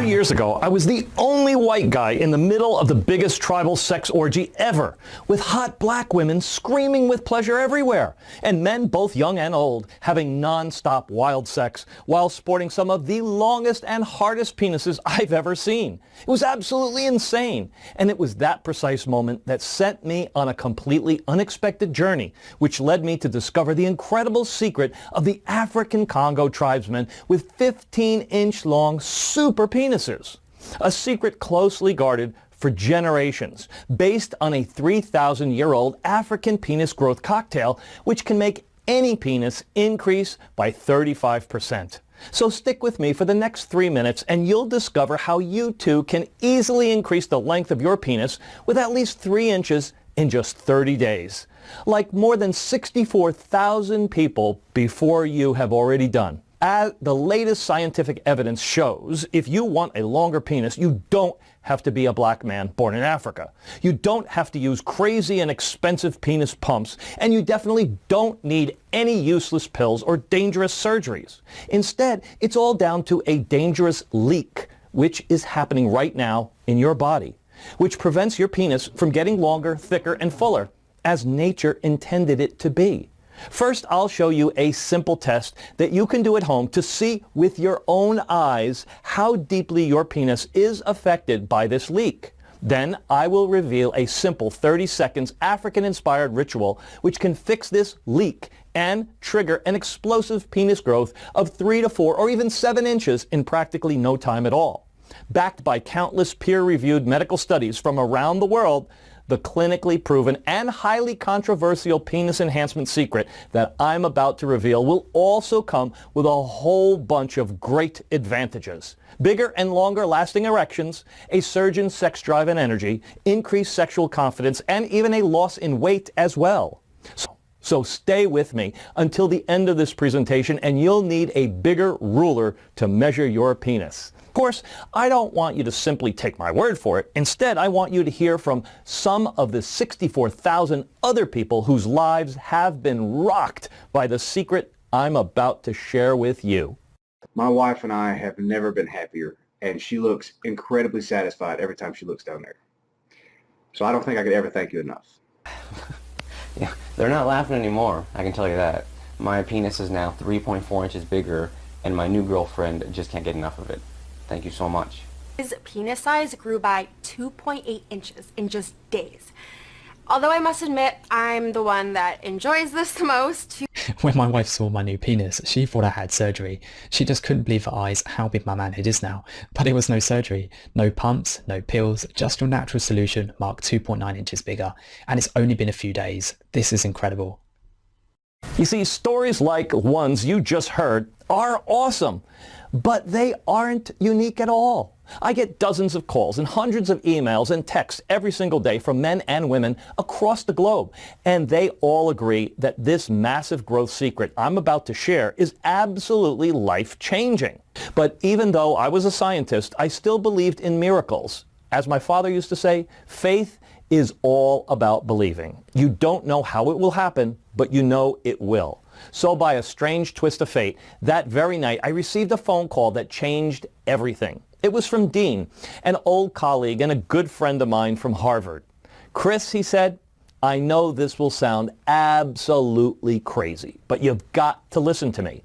2 years ago, I was the only white guy in the middle of the biggest tribal sex orgy ever, with hot black women screaming with pleasure everywhere, and men, both young and old, having non-stop wild sex while sporting some of the longest and hardest penises I've ever seen. It was absolutely insane, and it was that precise moment that sent me on a completely unexpected journey, which led me to discover the incredible secret of the African Congo tribesmen with 15-inch long super penises. A secret closely guarded for generations, based on a 3,000-year-old African penis growth cocktail, which can make any penis increase by 35%. So stick with me for the next 3 minutes and you'll discover how you too can easily increase the length of your penis with at least 3 inches in just 30 days. Like more than 64,000 people before you have already done. As the latest scientific evidence shows, if you want a longer penis, you don't have to be a black man born in Africa. You don't have to use crazy and expensive penis pumps, and you definitely don't need any useless pills or dangerous surgeries. Instead, it's all down to a dangerous leak, which is happening right now in your body, which prevents your penis from getting longer, thicker, and fuller, as nature intended it to be. First, I'll show you a simple test that you can do at home to see with your own eyes how deeply your penis is affected by this leak. Then I will reveal a simple 30 seconds African-inspired ritual which can fix this leak and trigger an explosive penis growth of 3 to 4 or even 7 inches in practically no time at all. Backed by countless peer-reviewed medical studies from around the world, the clinically proven and highly controversial penis enhancement secret that I'm about to reveal will also come with a whole bunch of great advantages. Bigger and longer lasting erections, a surge in sex drive and energy, increased sexual confidence, and even a loss in weight as well. So stay with me until the end of this presentation and you'll need a bigger ruler to measure your penis. Of course, I don't want you to simply take my word for it. Instead, I want you to hear from some of the 64,000 other people whose lives have been rocked by the secret I'm about to share with you. My wife and I have never been happier, and she looks incredibly satisfied every time she looks down there. So I don't think I could ever thank you enough. Yeah, they're not laughing anymore, I can tell you that. My penis is now 3.4 inches bigger, and my new girlfriend just can't get enough of it. Thank you so much. His penis size grew by 2.8 inches in just days. Although I must admit, I'm the one that enjoys this the most. When my wife saw my new penis, she thought I had surgery. She just couldn't believe her eyes how big my manhood is now. But it was no surgery, no pumps, no pills, just your natural solution marked 2.9 inches bigger. And it's only been a few days. This is incredible. You see, stories like ones you just heard are awesome, but they aren't unique at all. I get dozens of calls and hundreds of emails and texts every single day from men and women across the globe, and they all agree that this massive growth secret I'm about to share is absolutely life-changing. But even though I was a scientist, I still believed in miracles. As my father used to say, faith is all about believing. You don't know how it will happen, but you know it will. So by a strange twist of fate, that very night I received a phone call that changed everything. It was from Dean, an old colleague and a good friend of mine from Harvard. Chris, he said, I know this will sound absolutely crazy, but you've got to listen to me.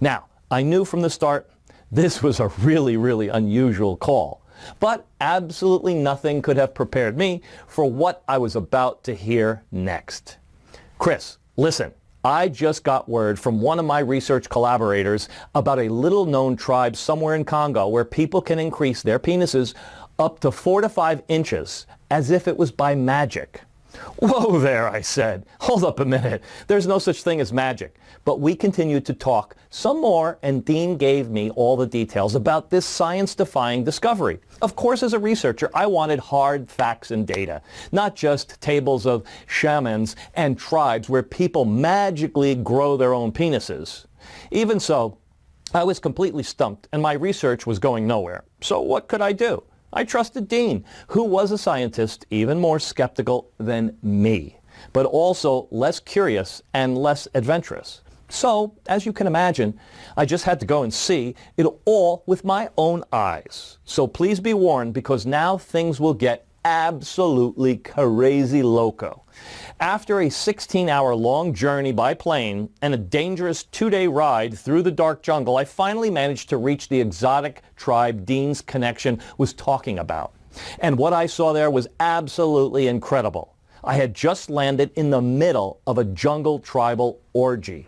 Now, I knew from the start this was a really unusual call, but absolutely nothing could have prepared me for what I was about to hear next. Chris, listen. I just got word from one of my research collaborators about a little-known tribe somewhere in Congo where people can increase their penises up to 4 to 5 inches as if it was by magic. Whoa there, I said. Hold up a minute. There's no such thing as magic. But we continued to talk some more, and Dean gave me all the details about this science-defying discovery. Of course, as a researcher, I wanted hard facts and data, not just tables of shamans and tribes where people magically grow their own penises. Even so, I was completely stumped, and my research was going nowhere. So what could I do? I trusted Dean, who was a scientist even more skeptical than me, but also less curious and less adventurous. So, as you can imagine, I just had to go and see it all with my own eyes. So please be warned, because now things will get absolutely crazy loco. After a 16-hour long journey by plane and a dangerous 2-day ride through the dark jungle, I finally managed to reach the exotic tribe Dean's connection was talking about. And what I saw there was absolutely incredible. I had just landed in the middle of a jungle tribal orgy,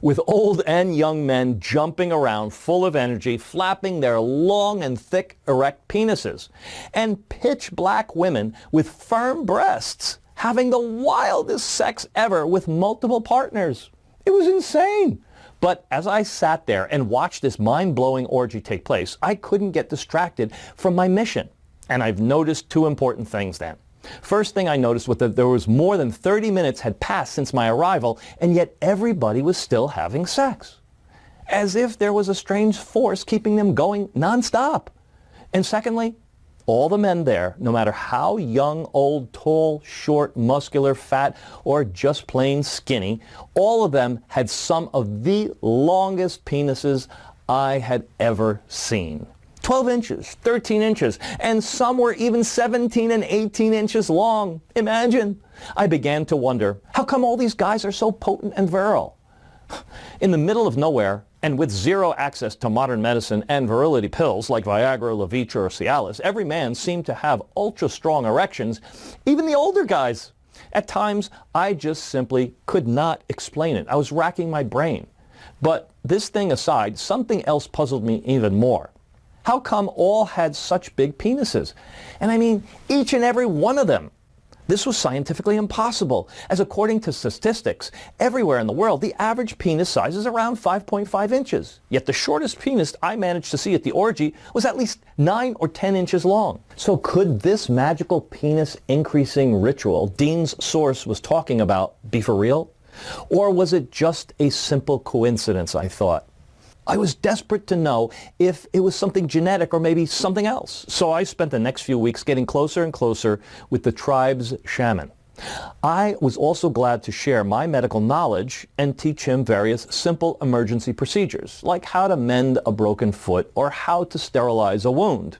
with old and young men jumping around full of energy, flapping their long and thick erect penises, and pitch black women with firm breasts having the wildest sex ever with multiple partners. It was insane. But as I sat there and watched this mind-blowing orgy take place, I couldn't get distracted from my mission. And I've noticed two important things then. First thing I noticed was that there was more than 30 minutes had passed since my arrival, and yet everybody was still having sex, as if there was a strange force keeping them going nonstop. And secondly, all the men there, no matter how young, old, tall, short, muscular, fat, or just plain skinny, all of them had some of the longest penises I had ever seen. 12 inches, 13 inches, and some were even 17 and 18 inches long. Imagine. I began to wonder, how come all these guys are so potent and virile? In the middle of nowhere, and with zero access to modern medicine and virility pills like Viagra, Levitra, or Cialis, every man seemed to have ultra-strong erections, even the older guys. At times, I just simply could not explain it. I was racking my brain. But this thing aside, something else puzzled me even more. How come all had such big penises? And I mean, each and every one of them. This was scientifically impossible, as according to statistics, everywhere in the world, the average penis size is around 5.5 inches. Yet the shortest penis I managed to see at the orgy was at least 9 or 10 inches long. So could this magical penis increasing ritual Dean's source was talking about be for real? Or was it just a simple coincidence, I thought? I was desperate to know if it was something genetic or maybe something else. So I spent the next few weeks getting closer and closer with the tribe's shaman. I was also glad to share my medical knowledge and teach him various simple emergency procedures, like how to mend a broken foot or how to sterilize a wound.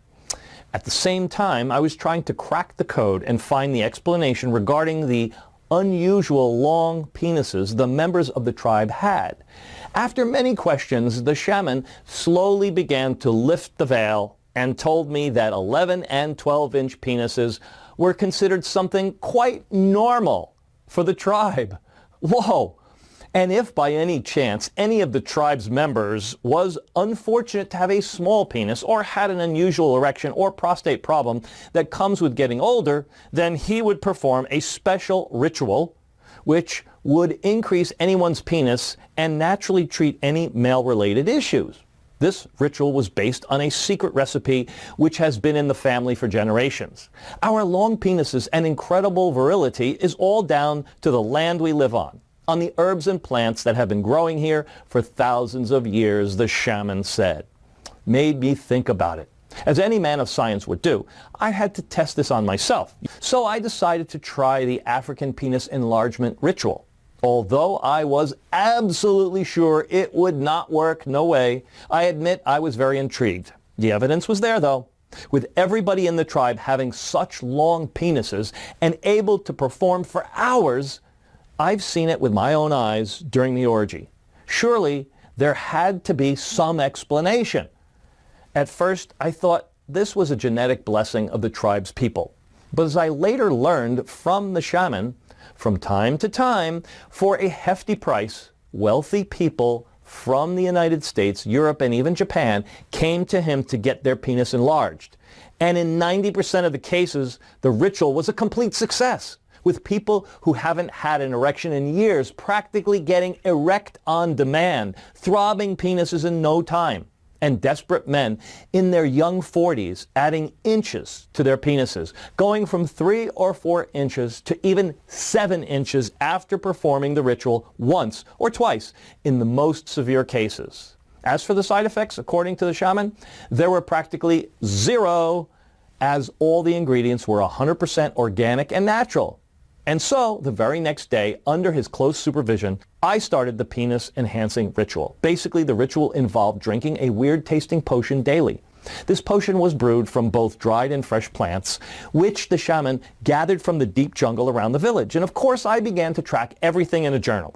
At the same time, I was trying to crack the code and find the explanation regarding the unusual long penises the members of the tribe had. After many questions, the shaman slowly began to lift the veil and told me that 11 and 12-inch penises were considered something quite normal for the tribe. Whoa! And if by any chance any of the tribe's members was unfortunate to have a small penis or had an unusual erection or prostate problem that comes with getting older, then he would perform a special ritual which would increase anyone's penis and naturally treat any male-related issues. This ritual was based on a secret recipe which has been in the family for generations. Our long penises and incredible virility is all down to the land we live on the herbs and plants that have been growing here for thousands of years, the shaman said. Made me think about it. As any man of science would do, I had to test this on myself. So I decided to try the African penis enlargement ritual. Although I was absolutely sure it would not work, no way, I admit I was very intrigued. The evidence was there, though. With everybody in the tribe having such long penises and able to perform for hours, I've seen it with my own eyes during the orgy. Surely there had to be some explanation. At first, I thought this was a genetic blessing of the tribe's people. But as I later learned from the shaman, from time to time, for a hefty price, wealthy people from the United States, Europe, and even Japan came to him to get their penis enlarged. And in 90% of the cases, the ritual was a complete success, with people who haven't had an erection in years practically getting erect on demand, throbbing penises in no time, and desperate men in their young 40s adding inches to their penises, going from 3 or 4 inches to even 7 inches after performing the ritual once or twice in the most severe cases. As for the side effects, according to the shaman, there were practically zero, as all the ingredients were 100% organic and natural. And so, the very next day, under his close supervision, I started the penis-enhancing ritual. Basically, the ritual involved drinking a weird-tasting potion daily. This potion was brewed from both dried and fresh plants, which the shaman gathered from the deep jungle around the village. And of course, I began to track everything in a journal.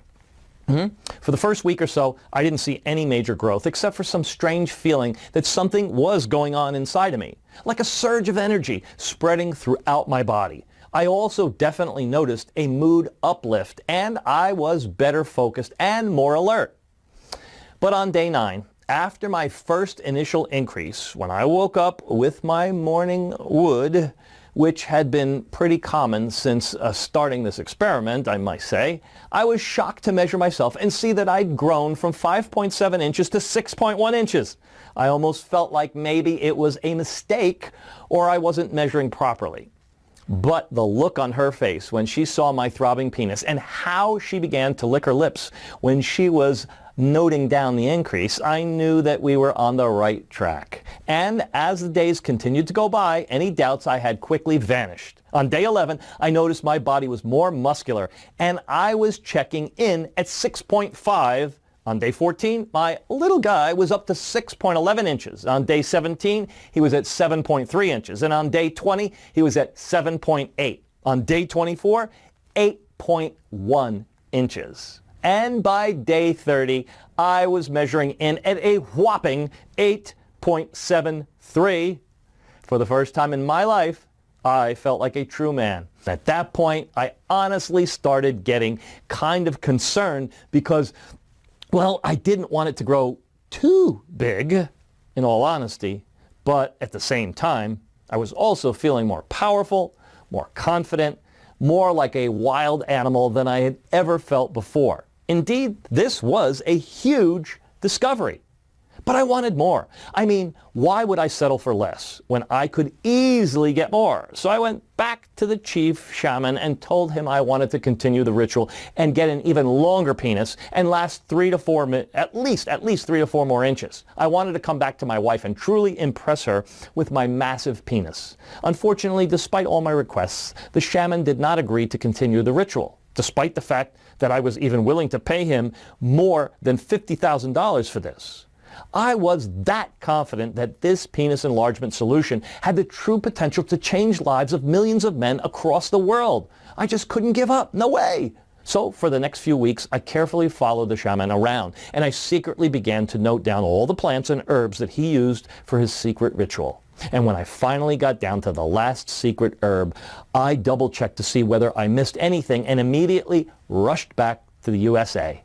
For the first week or so, I didn't see any major growth, except for some strange feeling that something was going on inside of me, like a surge of energy spreading throughout my body. I also definitely noticed a mood uplift, and I was better focused and more alert. But on day 9, after my first initial increase, when I woke up with my morning wood, which had been pretty common since starting this experiment, I might say, I was shocked to measure myself and see that I'd grown from 5.7 inches to 6.1 inches. I almost felt like maybe it was a mistake or I wasn't measuring properly. But the look on her face when she saw my throbbing penis and how she began to lick her lips when she was noting down the increase, I knew that we were on the right track. And as the days continued to go by, any doubts I had quickly vanished. On day 11, I noticed my body was more muscular, and I was checking in at 6.5. On day 14, my little guy was up to 6.11 inches. On day 17, he was at 7.3 inches. And on day 20, he was at 7.8. On day 24, 8.1 inches. And by day 30, I was measuring in at a whopping 8.73. For the first time in my life, I felt like a true man. At that point, I honestly started getting kind of concerned because, well, I didn't want it to grow too big, in all honesty, but at the same time, I was also feeling more powerful, more confident, more like a wild animal than I had ever felt before. Indeed, this was a huge discovery. But I wanted more. I mean, why would I settle for less when I could easily get more? So I went back to the chief shaman and told him I wanted to continue the ritual and get an even longer penis and last at least 3 to 4 more inches. I wanted to come back to my wife and truly impress her with my massive penis. Unfortunately, despite all my requests, the shaman did not agree to continue the ritual, despite the fact that I was even willing to pay him more than $50,000 for this. I was that confident that this penis enlargement solution had the true potential to change lives of millions of men across the world. I just couldn't give up. No way. So for the next few weeks, I carefully followed the shaman around, and I secretly began to note down all the plants and herbs that he used for his secret ritual. And when I finally got down to the last secret herb, I double-checked to see whether I missed anything and immediately rushed back to the USA.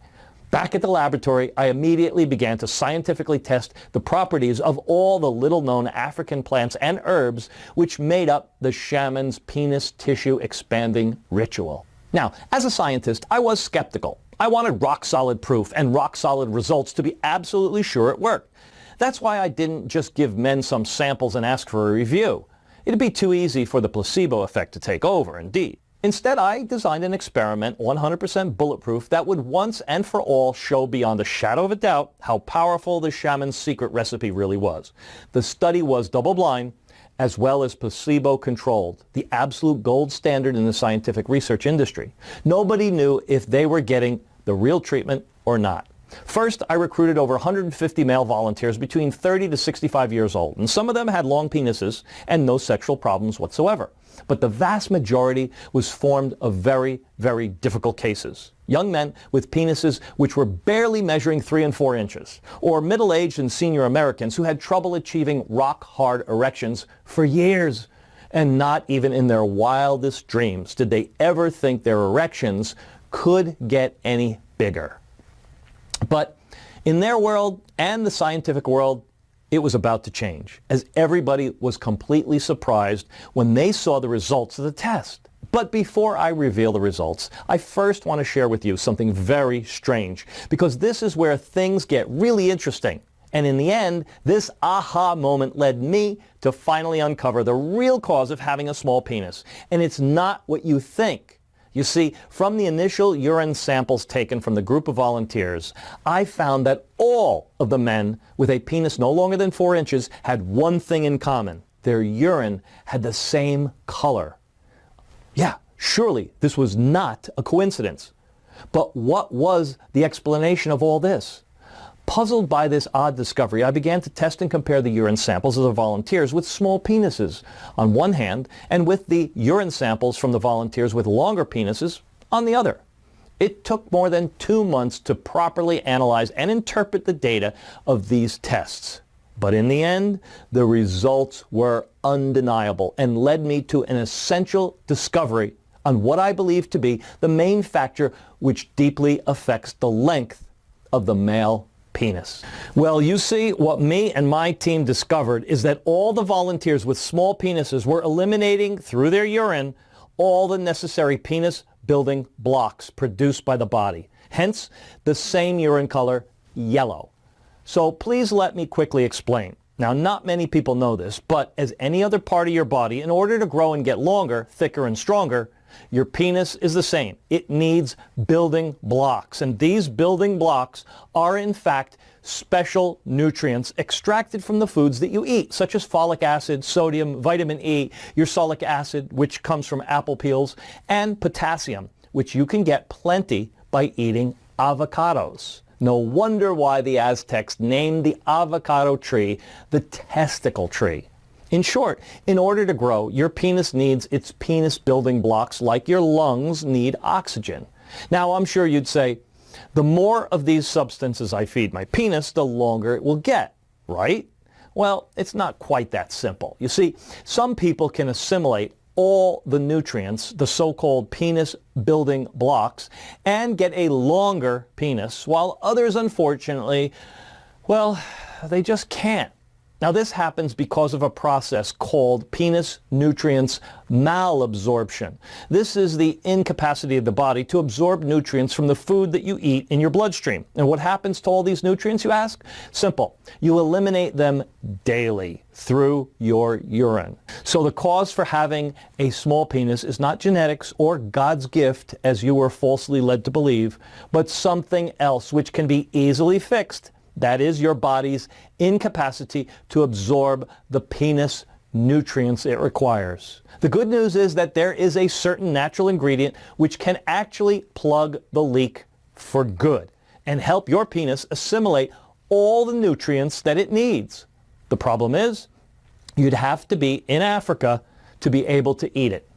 Back at the laboratory, I immediately began to scientifically test the properties of all the little-known African plants and herbs which made up the shaman's penis tissue expanding ritual. Now, as a scientist, I was skeptical. I wanted rock-solid proof and rock-solid results to be absolutely sure it worked. That's why I didn't just give men some samples and ask for a review. It'd be too easy for the placebo effect to take over, indeed. Instead, I designed an experiment 100% bulletproof that would once and for all show beyond a shadow of a doubt how powerful the shaman's secret recipe really was. The study was double-blind as well as placebo-controlled, the absolute gold standard in the scientific research industry. Nobody knew if they were getting the real treatment or not. First, I recruited over 150 male volunteers between 30 to 65 years old, and some of them had long penises and no sexual problems whatsoever. But the vast majority was formed of very, very difficult cases. Young men with penises which were barely measuring 3 and 4 inches, or middle-aged and senior Americans who had trouble achieving rock-hard erections for years. And not even in their wildest dreams did they ever think their erections could get any bigger. But in their world and the scientific world, it was about to change, as everybody was completely surprised when they saw the results of the test. But before I reveal the results, I first want to share with you something very strange, because this is where things get really interesting. And in the end, this aha moment led me to finally uncover the real cause of having a small penis. And it's not what you think. You see, from the initial urine samples taken from the group of volunteers, I found that all of the men with a penis no longer than 4 inches had one thing in common. Their urine had the same color. Yeah, Surely this was not a coincidence. But what was the explanation of all this? Puzzled by this odd discovery, I began to test and compare the urine samples of the volunteers with small penises on one hand and with the urine samples from the volunteers with longer penises on the other. It took more than 2 months to properly analyze and interpret the data of these tests. But in the end, the results were undeniable and led me to an essential discovery on what I believe to be the main factor which deeply affects the length of the male penis. Well, you see, what me and my team discovered is that all the volunteers with small penises were eliminating through their urine all the necessary penis building blocks produced by the body. Hence, the same urine color, yellow. So please let me quickly explain. Now, not many people know this, but as any other part of your body, in order to grow and get longer, thicker and stronger, your penis is the same. It needs building blocks. And these building blocks are, in fact, special nutrients extracted from the foods that you eat, such as folic acid, sodium, vitamin E, ursolic acid, which comes from apple peels, and potassium, which you can get plenty by eating avocados. No wonder why the Aztecs named the avocado tree the testicle tree. In short, in order to grow, your penis needs its penis building blocks like your lungs need oxygen. Now, I'm sure you'd say, the more of these substances I feed my penis, the longer it will get, right? Well, it's not quite that simple. You see, some people can assimilate all the nutrients, the so-called penis building blocks, and get a longer penis, while others, unfortunately, well, they just can't. Now, this happens because of a process called penis nutrients malabsorption. This is the incapacity of the body to absorb nutrients from the food that you eat in your bloodstream. And what happens to all these nutrients, you ask? Simple. You eliminate them daily through your urine. So the cause for having a small penis is not genetics or God's gift, as you were falsely led to believe, but something else which can be easily fixed. That is your body's incapacity to absorb the penis nutrients it requires. The good news is that there is a certain natural ingredient which can actually plug the leak for good and help your penis assimilate all the nutrients that it needs. The problem is, you'd have to be in Africa to be able to eat it.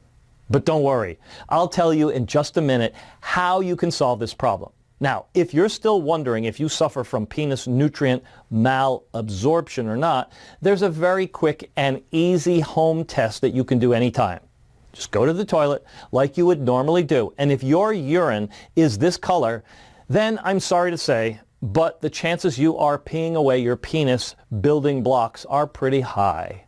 But don't worry, I'll tell you in just a minute how you can solve this problem. Now, if you're still wondering if you suffer from penis nutrient malabsorption or not, there's a very quick and easy home test that you can do anytime. Just go to the toilet like you would normally do. And if your urine is this color, then I'm sorry to say, but the chances you are peeing away your penis building blocks are pretty high.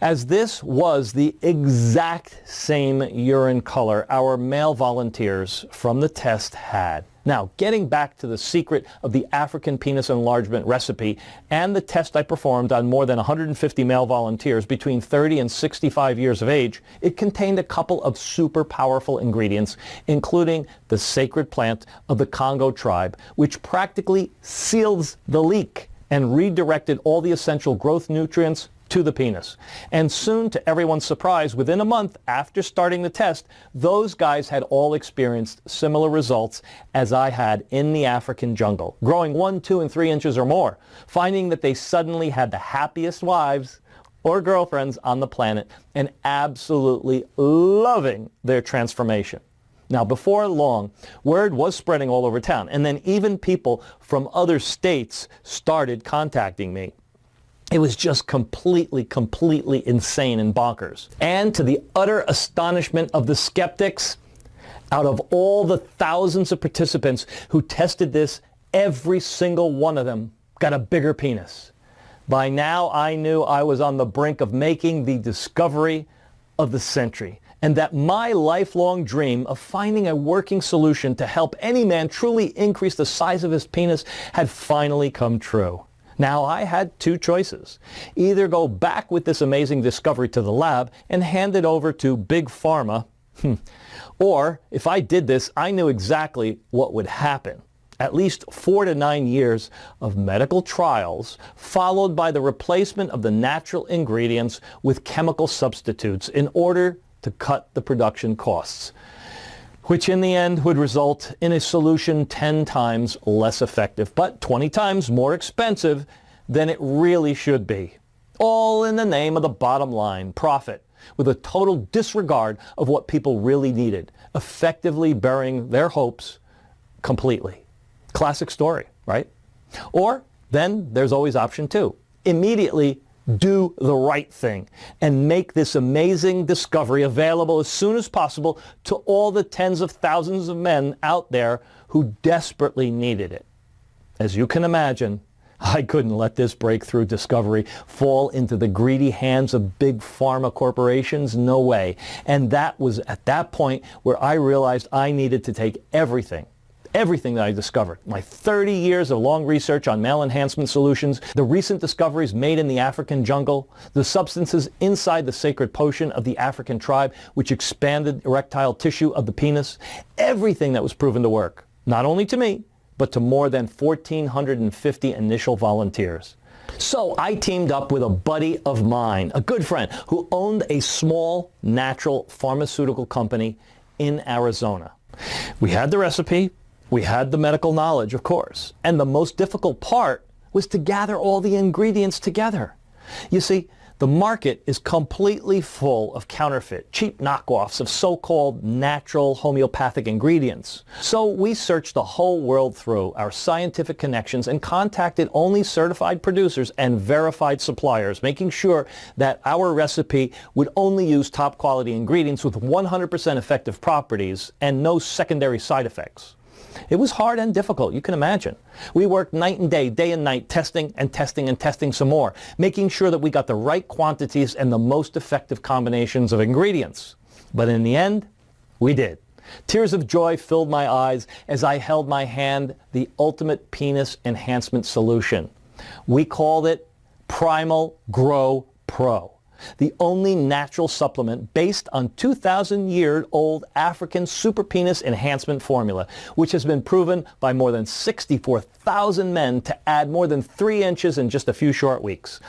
As this was the exact same urine color our male volunteers from the test had. Now, getting back to the secret of the African penis enlargement recipe and the test I performed on more than 150 male volunteers between 30 and 65 years of age, it contained a couple of super powerful ingredients, including the sacred plant of the Congo tribe, which practically seals the leak and redirected all the essential growth nutrients to the penis. And soon, to everyone's surprise, within a month after starting the test, those guys had all experienced similar results as I had in the African jungle, growing 1, 2, and 3 inches or more, finding that they suddenly had the happiest wives or girlfriends on the planet and absolutely loving their transformation. Now, before long, word was spreading all over town, and then even people from other states started contacting me. It was just completely insane and bonkers. And to the utter astonishment of the skeptics, out of all the thousands of participants who tested this, every single one of them got a bigger penis. By now, I knew I was on the brink of making the discovery of the century, and that my lifelong dream of finding a working solution to help any man truly increase the size of his penis had finally come true. Now, I had two choices. Either go back with this amazing discovery to the lab and hand it over to Big Pharma, or if I did this, I knew exactly what would happen. At least 4 to 9 years of medical trials, followed by the replacement of the natural ingredients with chemical substitutes in order to cut the production costs, which in the end would result in a solution 10 times less effective, but 20 times more expensive than it really should be. All in the name of the bottom line, profit, with a total disregard of what people really needed, effectively burying their hopes completely. Classic story, right? Or then there's always option 2. Immediately do the right thing and make this amazing discovery available as soon as possible to all the tens of thousands of men out there who desperately needed it. As you can imagine, I couldn't let this breakthrough discovery fall into the greedy hands of big pharma corporations. No way. And that was at that point where I realized I needed to take everything that I discovered, my 30 years of long research on male enhancement solutions, the recent discoveries made in the African jungle, the substances inside the sacred potion of the African tribe which expanded erectile tissue of the penis, everything that was proven to work, not only to me, but to more than 1,450 initial volunteers. So I teamed up with a buddy of mine, a good friend, who owned a small natural pharmaceutical company in Arizona. We had the recipe, we had the medical knowledge, of course, and the most difficult part was to gather all the ingredients together. You see, the market is completely full of counterfeit, cheap knockoffs of so-called natural homeopathic ingredients. So we searched the whole world through our scientific connections and contacted only certified producers and verified suppliers, making sure that our recipe would only use top quality ingredients with 100% effective properties and no secondary side effects. It was hard and difficult, you can imagine. We worked night and day and night, testing and testing and testing some more, making sure that we got the right quantities and the most effective combinations of ingredients. But in the end, we did. Tears of joy filled my eyes as I held my hand the ultimate penis enhancement solution. We called it Primal Grow Pro, the only natural supplement based on 2,000-year-old African super penis enhancement formula, which has been proven by more than 64,000 men to add more than 3 inches in just a few short weeks.